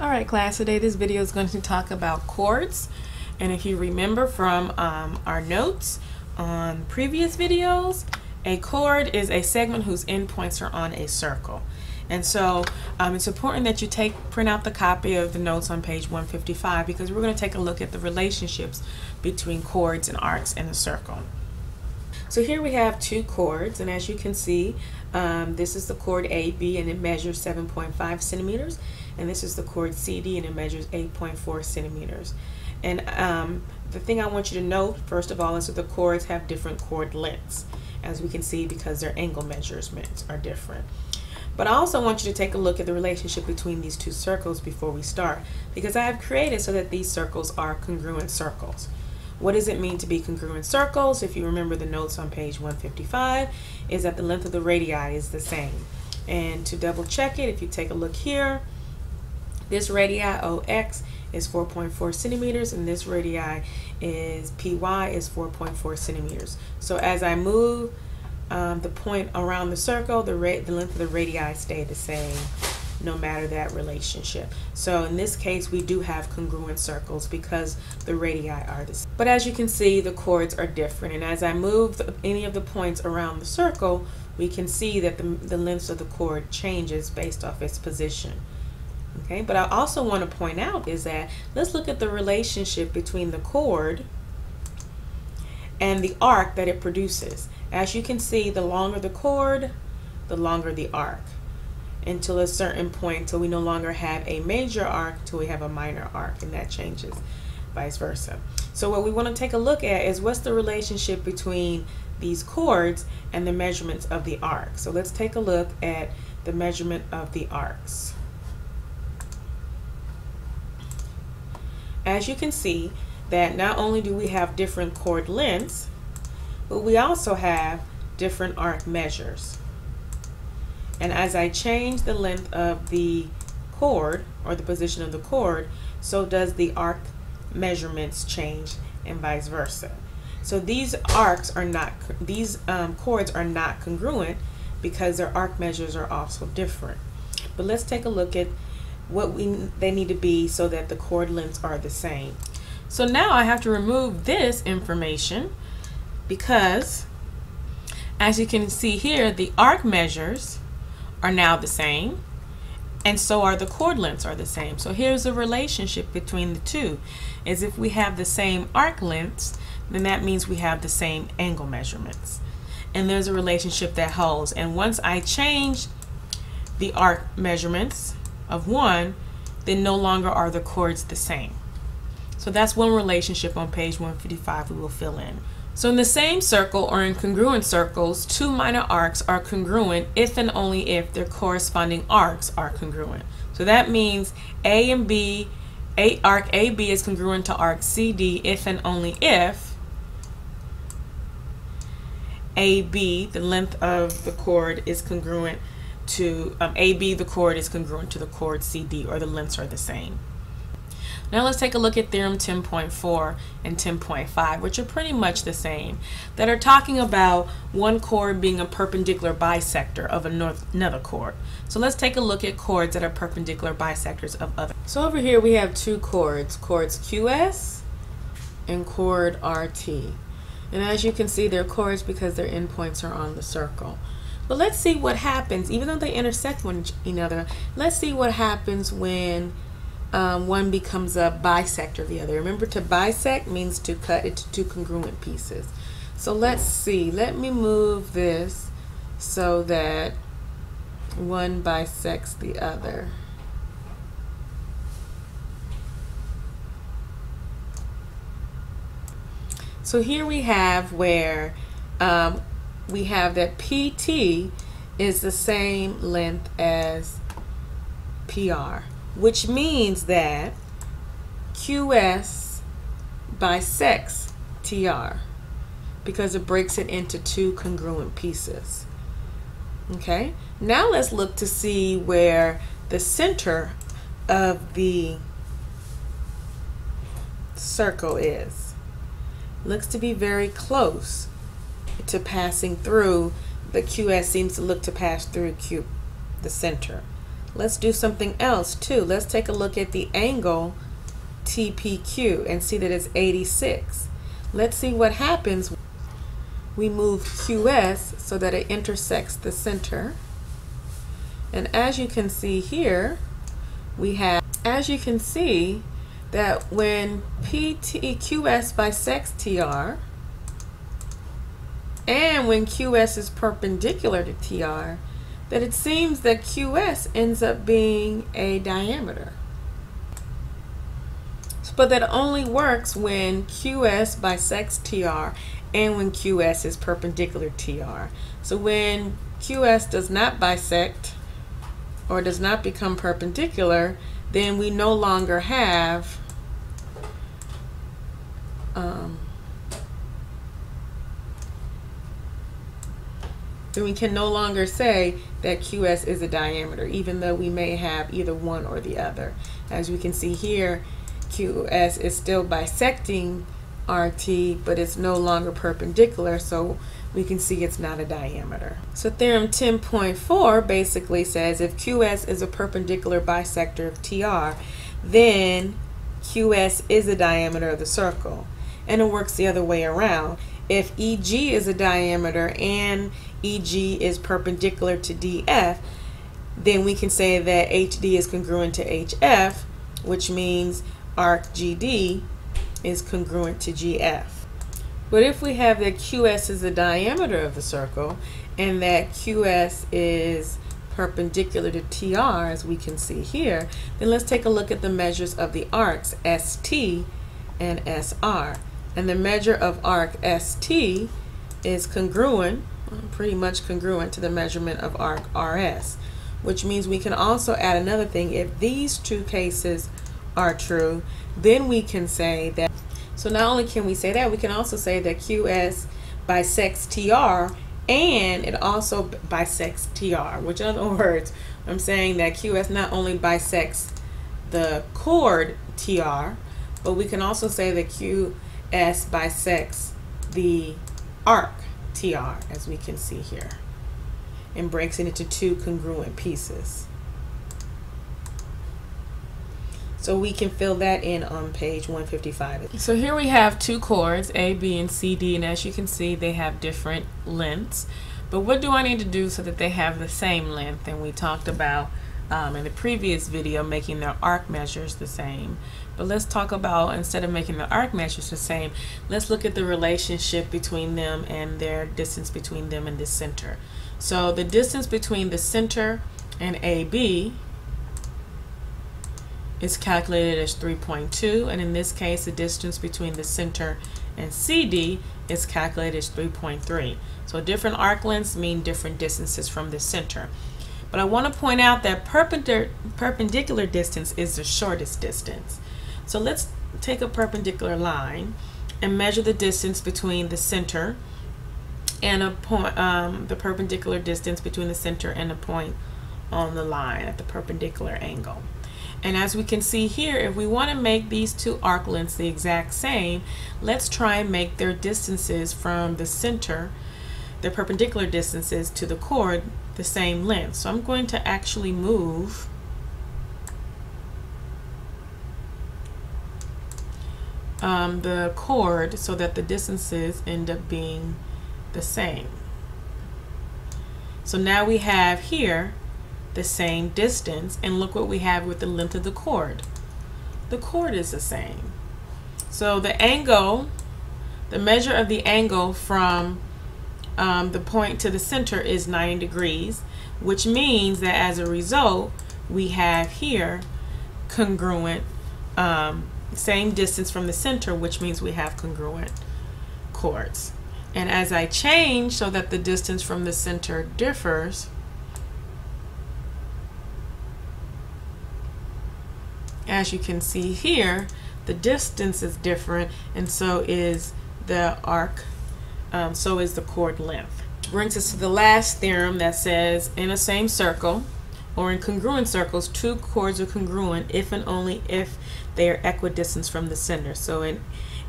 Alright class, today this video is going to talk about chords, and if you remember from our notes on previous videos, a chord is a segment whose endpoints are on a circle. And so it's important that you print out the copy of the notes on page 155 because we're going to take a look at the relationships between chords and arcs in a circle. So here we have two chords, and as you can see, this is the chord AB and it measures 7.5 centimeters, and this is the chord CD and it measures 8.4 centimeters. And the thing I want you to note, first of all, is that the chords have different chord lengths, as we can see, because their angle measurements are different. But I also want you to take a look at the relationship between these two circles before we start, because I have created so that these circles are congruent circles. What does it mean to be congruent circles? If you remember the notes on page 155, is that the length of the radii is the same. And to double check it, if you take a look here, this radii OX is 4.4 centimeters and this radii is PY is 4.4 centimeters. So as I move the point around the circle, the length of the radii stay the same no matter that relationship. So in this case we do have congruent circles because the radii are the same. But as you can see, the chords are different, and as I move any of the points around the circle, we can see that the length of the chord changes based off its position. Okay, but I also want to point out is that let's look at the relationship between the chord and the arc that it produces. As you can see, the longer the chord, the longer the arc, until a certain point, till we no longer have a major arc, till we have a minor arc, and that changes vice versa. So what we want to take a look at is what's the relationship between these chords and the measurements of the arc. So let's take a look at the measurement of the arcs. As you can see, that not only do we have different chord lengths, but we also have different arc measures. And as I change the length of the chord, or the position of the chord, so does the arc measurements change, and vice versa. So these chords are not congruent because their arc measures are also different. But let's take a look at what they need to be so that the chord lengths are the same. So now I have to remove this information because, as you can see here, the arc measures are now the same, and so are the chord lengths are the same. So here's the relationship between the two. Is if we have the same arc lengths, then that means we have the same angle measurements. And there's a relationship that holds. And once I change the arc measurements of one, then no longer are the chords the same. So that's one relationship on page 155 we will fill in. So in the same circle, or in congruent circles, two minor arcs are congruent if and only if their corresponding arcs are congruent. So that means A and B, arc AB is congruent to arc CD if and only if AB, the length of the chord, is congruent to AB, the chord is congruent to the chord CD, or the lengths are the same. Now let's take a look at Theorem 10.4 and 10.5, which are pretty much the same, that are talking about one chord being a perpendicular bisector of another chord. So let's take a look at chords that are perpendicular bisectors of other. So over here we have two chords QS and chord RT. And as you can see, they're chords because their endpoints are on the circle. But let's see what happens, even though they intersect one another, let's see what happens when one becomes a bisector of the other. Remember, to bisect means to cut it to two congruent pieces. So let's see, let me move this so that one bisects the other. So here we have where we have that PT is the same length as PR, which means that QS bisects TR because it breaks it into two congruent pieces. Okay, now let's look to see where the center of the circle is. Looks to be very close to passing through. The QS seems to look to pass through the center. let's do something else too. Let's take a look at the angle TPQ and see that it's 86. Let's see what happens. We move QS so that it intersects the center. And as you can see here, as you can see that when QS bisects TR, and when QS is perpendicular to TR, that it seems that QS ends up being a diameter. But that only works when QS bisects TR and when QS is perpendicular to TR. So when QS does not bisect or does not become perpendicular, then we no longer have then we can no longer say that QS is a diameter, even though we may have either one or the other. As we can see here, QS is still bisecting RT, but it's no longer perpendicular, so we can see it's not a diameter. So theorem 10.4 basically says if QS is a perpendicular bisector of TR, then QS is the diameter of the circle. And it works the other way around. If EG is a diameter and EG is perpendicular to DF, then we can say that HD is congruent to HF, which means arc GD is congruent to GF. But if we have that QS is the diameter of the circle and that QS is perpendicular to TR, as we can see here, then let's take a look at the measures of the arcs ST and SR. And the measure of arc ST is congruent, pretty much congruent to the measurement of arc RS, which means we can also add another thing. If these two cases are true, then we can say that, so not only can we say that, we can also say that QS bisects TR and it also bisects TR, which in other words, I'm saying that QS not only bisects the chord TR, but we can also say that QS bisects the arc TR, as we can see here, and breaks it into two congruent pieces. So we can fill that in on page 155. So here we have two chords, A, B, and C, D, and as you can see, they have different lengths. But what do I need to do so that they have the same length? And we talked about in the previous video making their arc measures the same. But let's talk about, instead of making the arc measures the same, let's look at the relationship between them and their distance between them and the center. So the distance between the center and AB is calculated as 3.2, and in this case the distance between the center and CD is calculated as 3.3. So different arc lengths mean different distances from the center. But I want to point out that perpendicular distance is the shortest distance. So let's take a perpendicular line and measure the distance between the center and a point, the perpendicular distance between the center and a point on the line at the perpendicular angle. And as we can see here, if we want to make these two arc lengths the exact same, let's try and make their distances from the center, their perpendicular distances to the chord, the same length. So I'm going to actually move the chord so that the distances end up being the same. So now we have here the same distance, and look what we have with the length of the chord. The chord is the same. So the angle, the measure of the angle from the point to the center is 90 degrees, which means that as a result we have here congruent, same distance from the center, which means we have congruent chords. And as I change so that the distance from the center differs, as you can see here, the distance is different, and so is the arc, so is the chord length. Brings us to the last theorem that says in a same circle or in congruent circles, two chords are congruent if and only if they are equidistant from the center. So in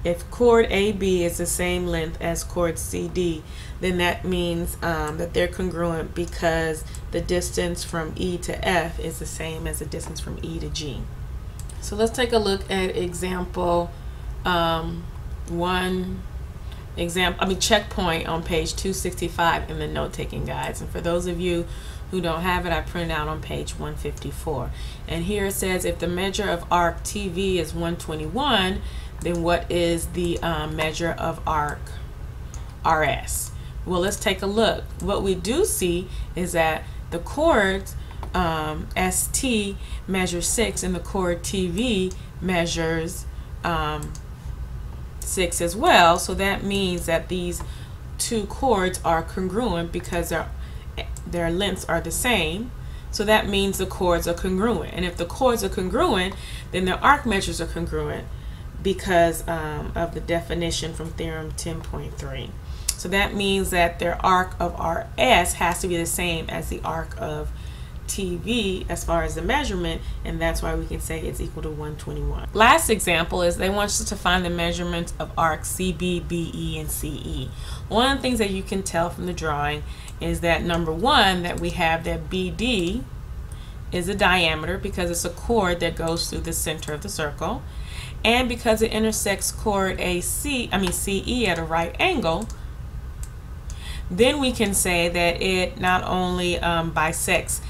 if chord AB is the same length as chord CD, then that means that they're congruent because the distance from E to F is the same as the distance from E to G. So let's take a look at example checkpoint on page 265 in the note-taking guides. And for those of you who don't have it, I printed out on page 154. And here it says if the measure of arc TV is 121, then what is the measure of arc RS? Well, let's take a look. What we do see is that the chords ST measures 6 and the chord TV measures 6 as well. So that means that these two chords are congruent because their lengths are the same. So that means the chords are congruent. And if the chords are congruent, then their arc measures are congruent because of the definition from Theorem 10.3. So that means that their arc of RS has to be the same as the arc of TV as far as the measurement, and that's why we can say it's equal to 121. Last example is they want us to find the measurements of arcs CB, BE, and CE. One of the things that you can tell from the drawing is that number one, that we have that BD is a diameter because it's a chord that goes through the center of the circle, and because it intersects chord CE at a right angle, then we can say that it not only bisects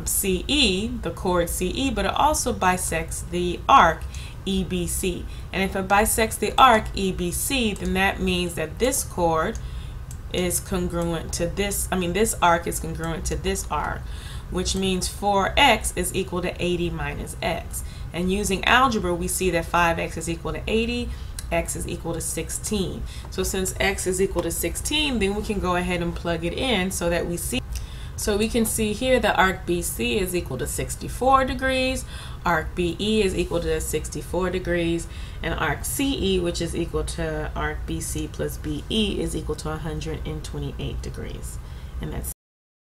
CE, the chord CE, but it also bisects the arc EBC. And if it bisects the arc EBC, then that means that this chord is congruent to this, this arc is congruent to this arc, which means 4x is equal to 80 minus x. And using algebra, we see that 5x is equal to 80, x is equal to 16. So since x is equal to 16, then we can go ahead and plug it in so that we see. So we can see here that arc BC is equal to 64 degrees, arc BE is equal to 64 degrees, and arc CE, which is equal to arc BC plus BE, is equal to 128 degrees. And that's